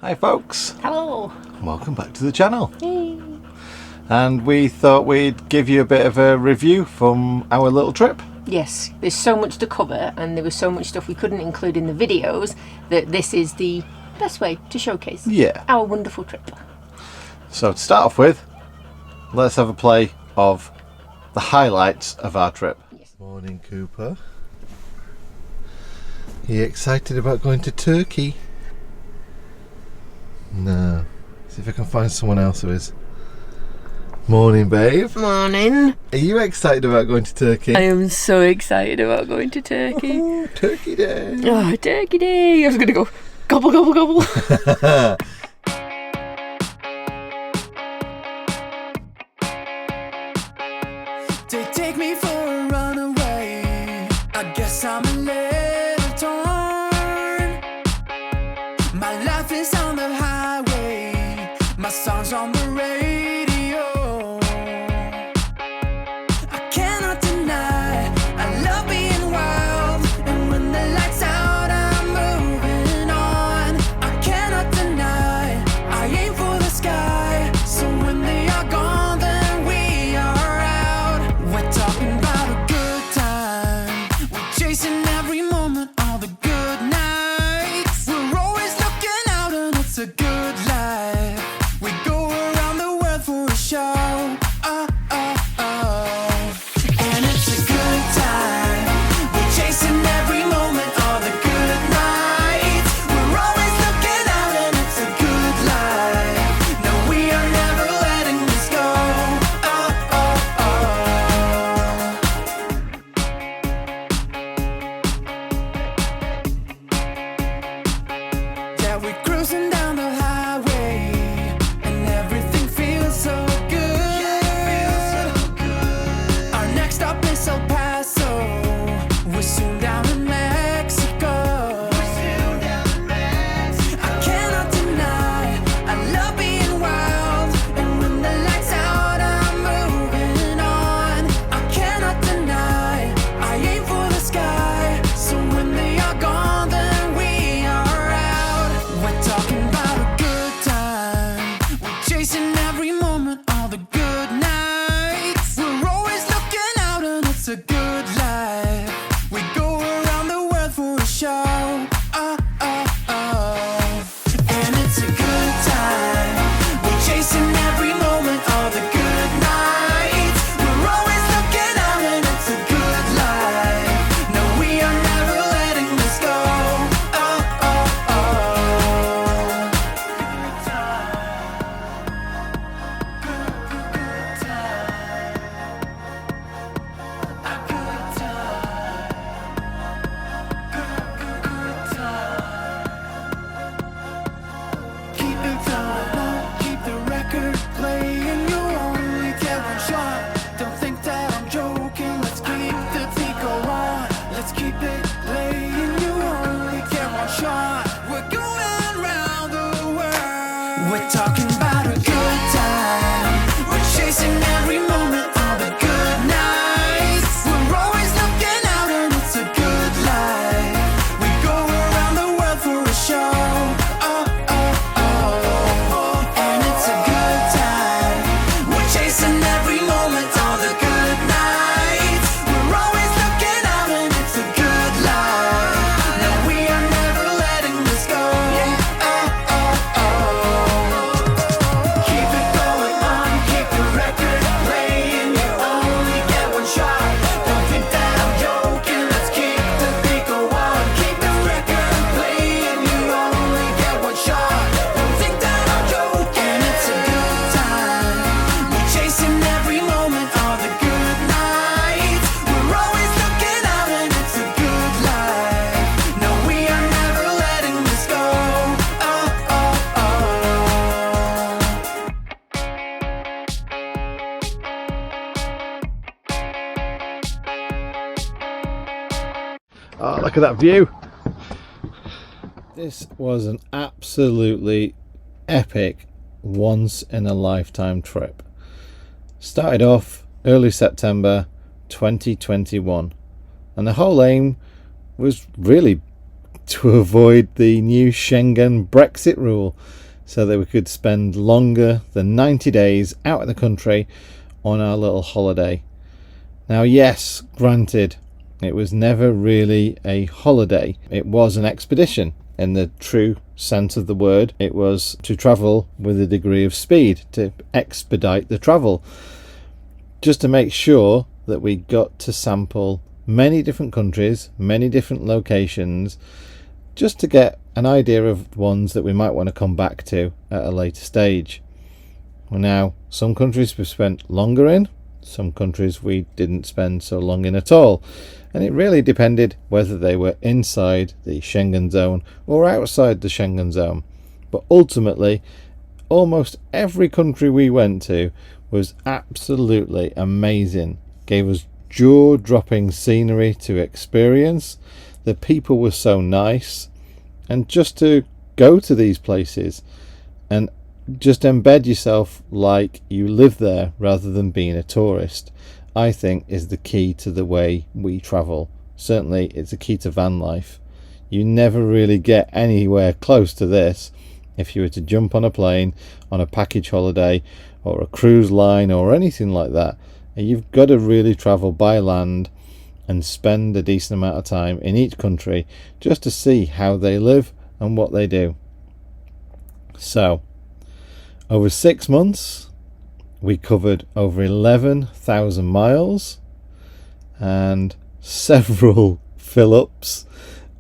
Hi folks, Hello. welcome back to the channel. Hey. And we thought we'd give you a bit of a review from our little trip. Yes, there's so much to cover and there was so much stuff we couldn't include in the videos that this is the best way to showcase our wonderful trip. So to start off with, let's have a play of the highlights of our trip. Yes. Morning, Cooper. Are you excited about going to Turkey? No. See if I can find someone else who is. Morning, babe. Morning. Are you excited about going to Turkey? I am so excited about going to Turkey. Oh, Turkey Day. Oh, Turkey Day. I was going to go gobble, gobble, gobble. They take me for a runaway. I guess I'm a little torn. My life is on the highway. My song's on the radio. I cannot deny I love being wild. And when the lights out, I'm moving on. I cannot deny I aim for the sky. So when they are gone, then we are out. We're talking about a good time. We're chasing every moment, all the good nights. We're always looking out and it's a good life. We go around the world for a show. Oh, oh, oh. And it's a good time. We're chasing every moment, all the good nights. We're always looking out and it's a good life. No, we are never letting this go. Oh, oh, oh. Yeah, we're cruising down the highway, and everything feels so good. Our next stop is El Paso. We're soon down in Mexico. I cannot deny I love being wild, and when the lights out, I'm moving on. I cannot deny I aim for the sky. So when they are gone, then we are out. We're talking about a good time. We're chasing every moment, all the good nights. We're always looking out and it's a good life. We go around the world for a show. Oh, oh, oh. And it's a good time. We're chasing every moment, all the good nights. We're always looking out and it's a good life. No, we are never letting this go. Oh, oh, oh. Good time. Good time. A good time. Good time. Keep it going, keep the record playing. You only get one shot. Don't think that I'm joking. Let's keep the beat go on. Let's keep it playing. You only get one shot. We're going round the world. We're talking about a good time. We're chasing every moment, all the good nights. We're always looking out and it's a good life. We go around the world for a show. Oh, oh, oh. And it's a good time. We're chasing every moment, all the good nights. We're always looking out and it's a good life. No, we are never letting this go. Oh, oh, oh. Keep it going on, keep the record playing. You only get one shot. Don't think that I'm joking. Let's keep the beat go on. Keep the record playing. You only get one shot. Don't think that I'm joking. And it's a good time. We're chasing every moment, all the good nights. We're always looking out and it's a good life. No, we are never letting this go. Oh, oh, oh. Oh, look at that view. This was an absolutely epic once in a lifetime trip. Started off early September 2021 and the whole aim was really to avoid the new Schengen Brexit rule, so that we could spend longer than 90 days out of the country on our little holiday. Now, yes, granted, it was never really a holiday. It was an expedition in the true sense of the word. It was to travel with a degree of speed, to expedite the travel, just to make sure that we got to sample many different countries, many different locations, just to get an idea of ones that we might want to come back to at a later stage. Well, now, some countries we spent longer in, some countries we didn't spend so long in at all, and it really depended whether they were inside the Schengen zone or outside the Schengen zone. But ultimately, almost every country we went to was absolutely amazing, gave us jaw-dropping scenery to experience. The people were so nice, and just to go to these places and just embed yourself like you live there rather than being a tourist, I think is the key to the way we travel. Certainly it's a key to van life. You never really get anywhere close to this if you were to jump on a plane on a package holiday or a cruise line or anything like that. You've got to really travel by land and spend a decent amount of time in each country just to see how they live and what they do. So, over 6 months, we covered over 11,000 miles and several fill-ups.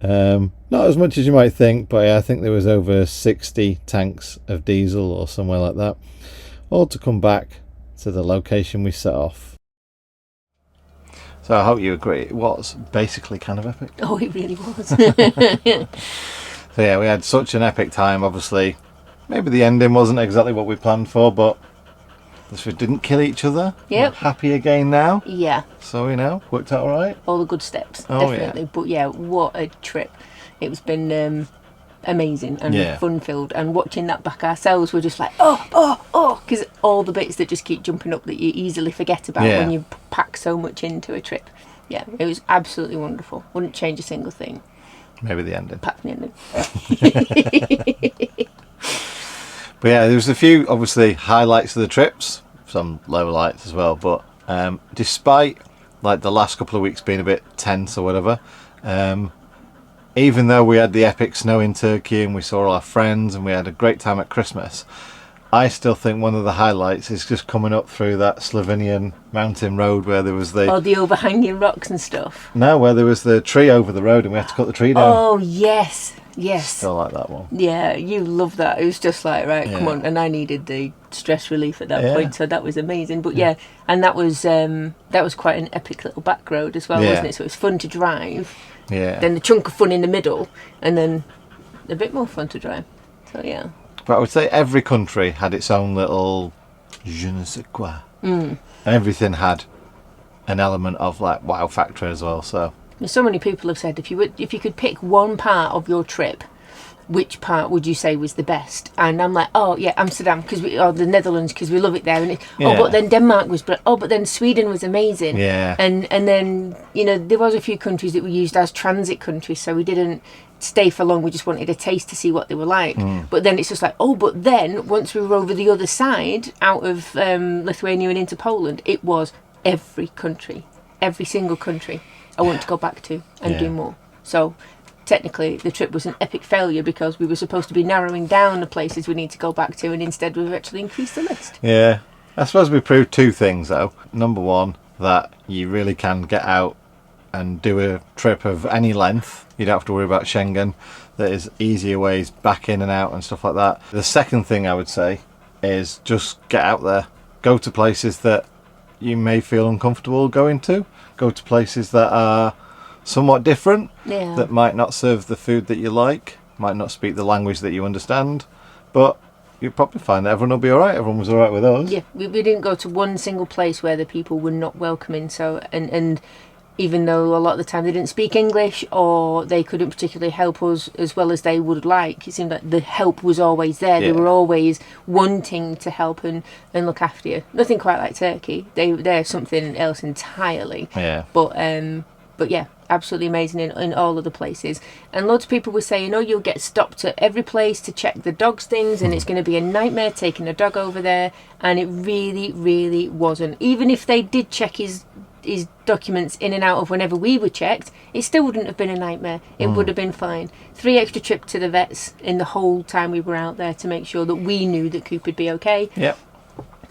Not as much as you might think, but I think there was over 60 tanks of diesel or somewhere like that, all to come back to the location we set off. So I hope you agree, it was basically kind of epic. Oh, it really was. So yeah, we had such an epic time. Obviously, maybe the ending wasn't exactly what we planned for, but we didn't kill each other. Yep. We're happy again now. Yeah. So, worked out all right. All the good steps, Oh, definitely. yeah. But yeah, what a trip. It's been amazing and fun-filled. And watching that back ourselves, we're just like, oh, because all the bits that just keep jumping up that you easily forget about when you pack so much into a trip. Yeah, it was absolutely wonderful. Wouldn't change a single thing. Maybe the ending. Apart from the ending. But yeah, there was a few, obviously, highlights of the trips. Some low lights as well. But despite like the last couple of weeks being a bit tense or whatever, even though we had the epic snow in Turkey and we saw all our friends and we had a great time at Christmas, I still think one of the highlights is just coming up through that Slovenian mountain road where there was the overhanging rocks and stuff. No, where there was the tree over the road and we had to cut the tree down. Oh, yes. Still like that one. Yeah, you love that. It was just like, right, come on. And I needed the stress relief at that point, so that was amazing. But and that was quite an epic little back road as well, wasn't it? So it was fun to drive. Yeah. Then the chunk of fun in the middle, and then a bit more fun to drive. So yeah. But I would say every country had its own little je ne sais quoi. And everything had an element of like wow factor as well. So many people have said if you could pick one part of your trip, which part would you say was the best? And I'm like, oh yeah, Amsterdam or the Netherlands because we love it there. And but then Denmark was, but then Sweden was amazing. Yeah. And then there was a few countries that we used as transit countries, so we didn't stay for long. We just wanted a taste to see what they were like. But then it's just like, but then once we were over the other side, out of Lithuania and into Poland, it was every single country I want to go back to and do more. So technically the trip was an epic failure because we were supposed to be narrowing down the places we need to go back to, and instead we've actually increased the list. Yeah, I suppose we proved two things though. Number one, that you really can get out and do a trip of any length. You don't have to worry about Schengen. There's easier ways back in and out and stuff like that. The second thing I would say is just get out there. Go to places that you may feel uncomfortable going to. Go to places that are somewhat different, that might not serve the food that you like, might not speak the language that you understand, but you'll probably find that everyone will be alright. Everyone was alright with us. Yeah, we didn't go to one single place where the people were not welcoming, so and even though a lot of the time they didn't speak English or they couldn't particularly help us as well as they would like, it seemed like the help was always there. They were always wanting to help and look after you. Nothing quite like Turkey. They're something else entirely. Yeah. But yeah, absolutely amazing in all of the places. And loads of people were saying, oh, you'll get stopped at every place to check the dogs things, and it's going to be a nightmare taking a dog over there. And it really, really wasn't. Even if they did check his documents in and out of whenever we were checked, it still wouldn't have been a nightmare. It would have been fine. 3 extra trips to the vets in the whole time we were out there to make sure that we knew that Coop would be okay. Yep.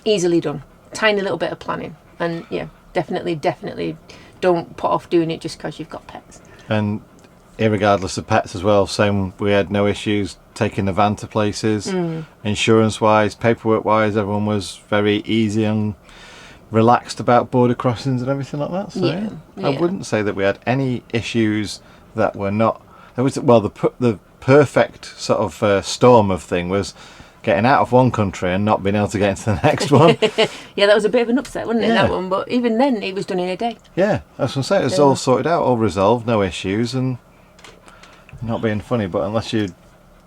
Easily done. Tiny little bit of planning. And yeah, definitely don't put off doing it just because you've got pets. And irregardless of pets as well, same, we had no issues taking the van to places. Insurance wise, paperwork wise, everyone was very easy and relaxed about border crossings and everything like that. So Yeah. I wouldn't say that we had any issues that were not. There was, well, the perfect sort of storm of thing was getting out of one country and not being able to get into the next one. Yeah, that was a bit of an upset, wasn't it, Yeah. that one? But even then, it was done in a day. Yeah, that's what I'm saying. It was all sorted out, all resolved, no issues, and not being funny. But unless you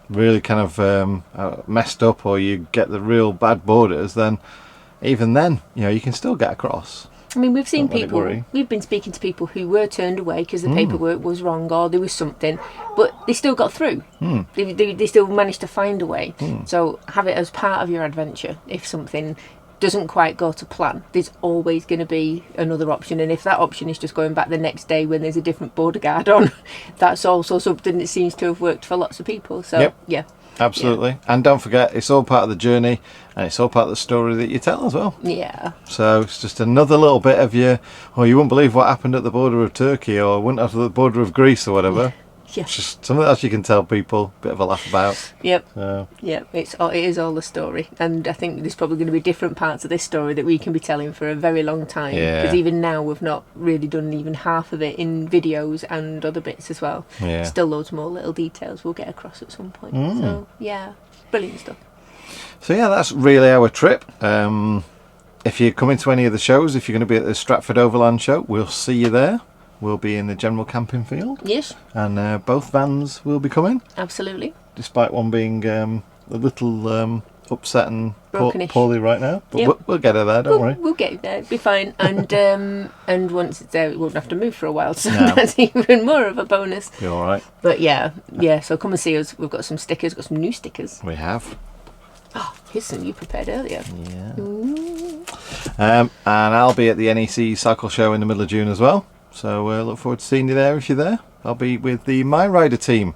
really kind of messed up or you get the real bad borders, then even then, you know, you can still get across. I mean, we've seen Don't let it people, worry. we've been speaking to people who were turned away because the paperwork was wrong or there was something, but they still got through. They still managed to find a way. So have it as part of your adventure. If something doesn't quite go to plan, there's always going to be another option. And if that option is just going back the next day when there's a different border guard on, that's also something that seems to have worked for lots of people. So, Yep. yeah. Absolutely. And don't forget, it's all part of the journey and it's all part of the story that you tell as well. Yeah. So it's just another little bit of you wouldn't believe what happened at the border of Turkey or wouldn't have the border of Greece or whatever. Yeah. It's just something else you can tell people, bit of a laugh about. Yep. So, Yeah, it is all the story, and I think there's probably going to be different parts of this story that we can be telling for a very long time. Yeah. Because even now we've not really done even half of it in videos and other bits as well. Yeah. Still loads more little details we'll get across at some point. So yeah, brilliant stuff. so yeah, that's really our trip. If you're coming to any of the shows, if you're going to be at the Stratford Overland show, we'll see you there. We'll be in the general camping field. Yes, And both vans will be coming, absolutely. despite one being a little upset and Brokenish. poorly right now. But Yep. we'll get her there, don't worry. We'll get there, it'll be fine. And and once it's there, we won't have to move for a while, so No. that's even more of a bonus. Be all right. But yeah, so come and see us. We've got some stickers, got some new stickers. We have. Here's some you prepared earlier. Yeah. And I'll be at the NEC Cycle Show in the middle of June as well. So look forward to seeing you there if you're there. I'll be with the My Rider team.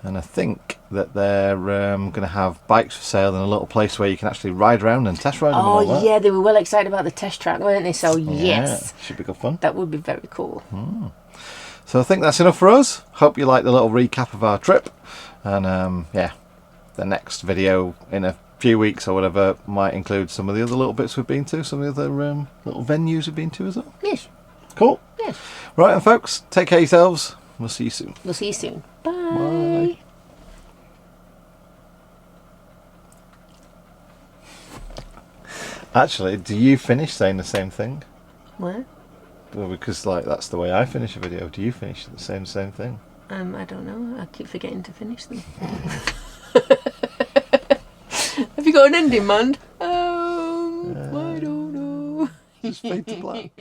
And I think that they're going to have bikes for sale in a little place where you can actually ride around and test ride them and all Oh that. yeah, they were well excited about the test track, weren't they? So yes, Yeah, should be good fun. that would be very cool. So I think that's enough for us. Hope you like the little recap of our trip. And yeah, the next video in a few weeks or whatever might include some of the other little bits we've been to, some of the other little venues we've been to as well. Yes, Cool. yes. Right, and folks, take care of yourselves. We'll see you soon. We'll see you soon. Bye. Bye. Actually, do you finish saying the same thing? What? Well, because like that's the way I finish a video. Do you finish the same thing? I don't know. I keep forgetting to finish them. Have you got an ending, man? I don't know. Just fade to black.